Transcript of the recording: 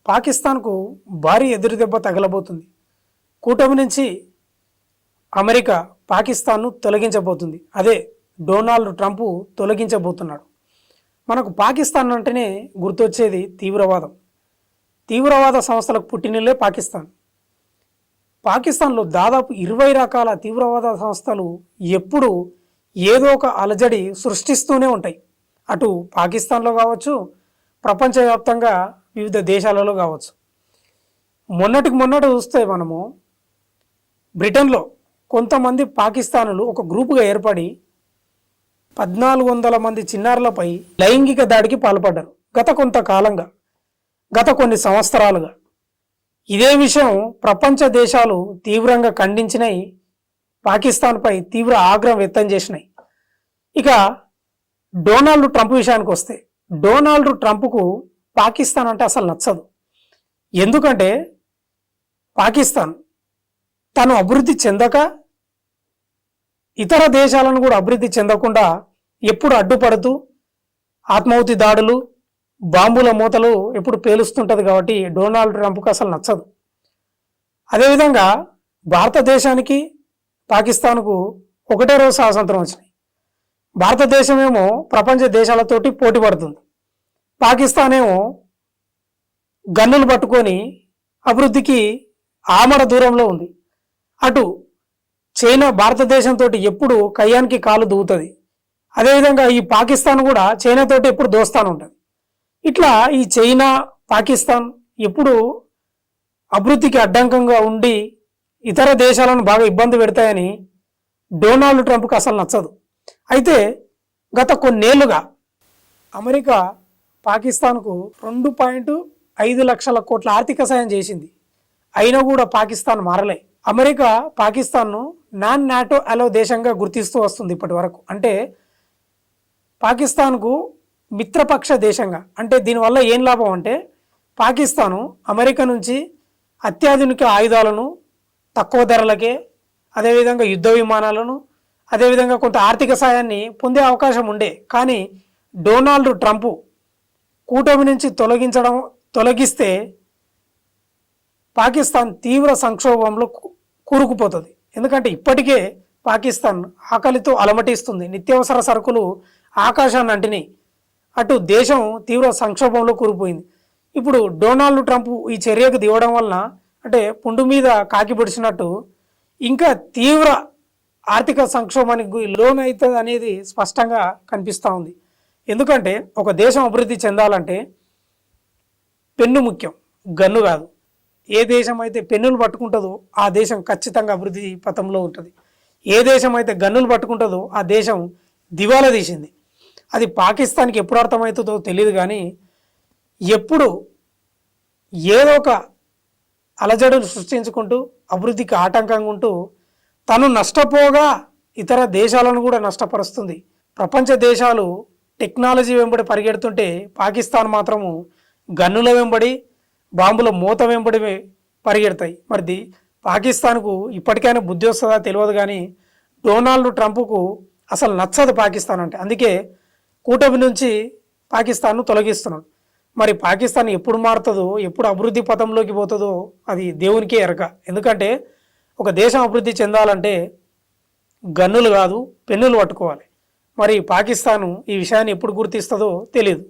పాకిస్తాన్కు భారీ ఎదురుదెబ్బ తగలబోతుంది. కూటమి నుంచి అమెరికా పాకిస్తాన్ను తొలగించబోతుంది. అదే డొనాల్డ్ ట్రంప్ తొలగించబోతున్నాడు. మనకు పాకిస్తాన్ అంటేనే గుర్తొచ్చేది తీవ్రవాదం. తీవ్రవాద సంస్థలకు పుట్టినిల్లే పాకిస్తాన్. పాకిస్తాన్లో దాదాపు 20 రకాల తీవ్రవాద సంస్థలు ఎప్పుడు ఏదో ఒక అలజడి సృష్టిస్తూనే ఉంటాయి. అటు పాకిస్తాన్లో కావచ్చు, ప్రపంచవ్యాప్తంగా వివిధ దేశాలలో కావచ్చు. మొన్నటికి మొన్నటి చూస్తే మనము బ్రిటన్లో కొంతమంది పాకిస్తానులు ఒక గ్రూపుగా ఏర్పడి 1400 మంది చిన్నారులపై లైంగిక దాడికి పాల్పడ్డారు. గత కొన్ని సంవత్సరాలుగా ఇదే విషయం ప్రపంచ దేశాలు తీవ్రంగా ఖండించినాయి. పాకిస్తాన్పై తీవ్ర ఆగ్రహం వ్యక్తం చేసినాయి. ఇక డొనాల్డ్ ట్రంప్ విషయానికి వస్తే, డొనాల్డ్ ట్రంప్కు పాకిస్తాన్ అంటే అసలు నచ్చదు. ఎందుకంటే పాకిస్తాన్ తను అభివృద్ధి చెందక ఇతర దేశాలను కూడా అభివృద్ధి చెందకుండా ఎప్పుడు అడ్డుపడుతూ ఆత్మాహుతి దాడులు, బాంబుల మూతలు ఎప్పుడు పేలుస్తుంటుంది. కాబట్టి డొనాల్డ్ ట్రంప్కు అసలు నచ్చదు. అదేవిధంగా భారతదేశానికి పాకిస్తాన్కు ఒకటే రోజు స్వాతంత్రం వచ్చినాయి. భారతదేశం ఏమో ప్రపంచ దేశాలతోటి పోటీ పడుతుంది. పాకిస్తాన్ ఏమో గన్నులు పట్టుకొని అభివృద్ధికి ఆమడ దూరంలో ఉంది. అటు చైనా భారతదేశంతో ఎప్పుడు కయ్యానికి కాలు దూవుతుంది. అదేవిధంగా ఈ పాకిస్తాన్ కూడా చైనాతోటి ఎప్పుడు దోస్తాను ఉంటుంది. ఇట్లా ఈ చైనా పాకిస్తాన్ ఎప్పుడు అభివృద్ధికి అడ్డంకంగా ఉండి ఇతర దేశాలను బాగా ఇబ్బంది పెడతాయని డొనాల్డ్ ట్రంప్కి అసలు నచ్చదు. అయితే గత కొన్నేళ్లుగా అమెరికా పాకిస్తాన్కు 2.5 లక్షల కోట్ల ఆర్థిక సాయం చేసింది. అయినా కూడా పాకిస్తాన్ మారలే. అమెరికా పాకిస్తాన్ను నాన్ నాటో అలో దేశంగా గుర్తిస్తూ వస్తుంది ఇప్పటి వరకు. అంటే పాకిస్తాన్కు మిత్రపక్ష దేశంగా. అంటే దీనివల్ల ఏం లాభం అంటే పాకిస్తాను అమెరికా నుంచి అత్యాధునిక ఆయుధాలను తక్కువ ధరలకే, అదేవిధంగా యుద్ధ విమానాలను, అదేవిధంగా కొంత ఆర్థిక సాయాన్ని పొందే అవకాశం ఉండే. కానీ డొనాల్డ్ ట్రంప్ కూటమి నుంచి తొలగిస్తే పాకిస్తాన్ తీవ్ర సంక్షోభంలో కూరుకుపోతుంది. ఎందుకంటే ఇప్పటికే పాకిస్తాన్ ఆకలితో అలమటిస్తుంది. నిత్యావసర సరుకులు ఆకాశాన్ని అంటినాయి. అటు దేశం తీవ్ర సంక్షోభంలో కూరుకుపోయింది. ఇప్పుడు డొనాల్డ్ ట్రంప్ ఈ చర్యకు దిగడం వలన అంటే పుండు మీద కాకి పొడిచినట్టు ఇంకా తీవ్ర ఆర్థిక సంక్షోభానికి లోనవుతుంది అనేది స్పష్టంగా కనిపిస్తూ ఉంది. ఎందుకంటే ఒక దేశం అభివృద్ధి చెందాలంటే పెన్ను ముఖ్యం, గన్ను కాదు. ఏ దేశం అయితే పెన్నులు పట్టుకుంటుందో ఆ దేశం ఖచ్చితంగా అభివృద్ధి పథంలో ఉంటుంది. ఏ దేశం అయితే గన్నులు పట్టుకుంటుందో ఆ దేశం దివాలా తీసింది. అది పాకిస్తాన్కి ఎప్పుడు అర్థమవుతుందో తెలియదు. కానీ ఎప్పుడు ఏదో ఒక అలజడులు సృష్టించుకుంటూ అభివృద్ధికి ఆటంకంగా ఉంటూ తను నష్టపోగా ఇతర దేశాలను కూడా నష్టపరుస్తుంది. ప్రపంచ దేశాలు టెక్నాలజీ వెంబడి పరిగెడుతుంటే పాకిస్తాన్ మాత్రము గన్నుల వెంబడి, బాంబుల మూత వెంబడి పరిగెడతాయి. మరి పాకిస్తాన్కు ఇప్పటికైనా బుద్ధి వస్తుందా తెలియదు. కానీ డొనాల్డ్ ట్రంప్కు అసలు నచ్చదు పాకిస్తాన్ అంటే. అందుకే కూటమి నుంచి పాకిస్తాన్ను తొలగిస్తున్నాడు. మరి పాకిస్తాన్ ఎప్పుడు మారుతుందో, ఎప్పుడు అభివృద్ధి పథంలోకి పోతుందో అది దేవునికే ఎరక. ఎందుకంటే ఒక దేశం అభివృద్ధి చెందాలంటే గన్నులు కాదు, పెన్నులు పట్టుకోవాలి. మరి పాకిస్తాను ఈ విషయాన్ని ఎప్పుడు గుర్తిస్తుందో తెలియదు.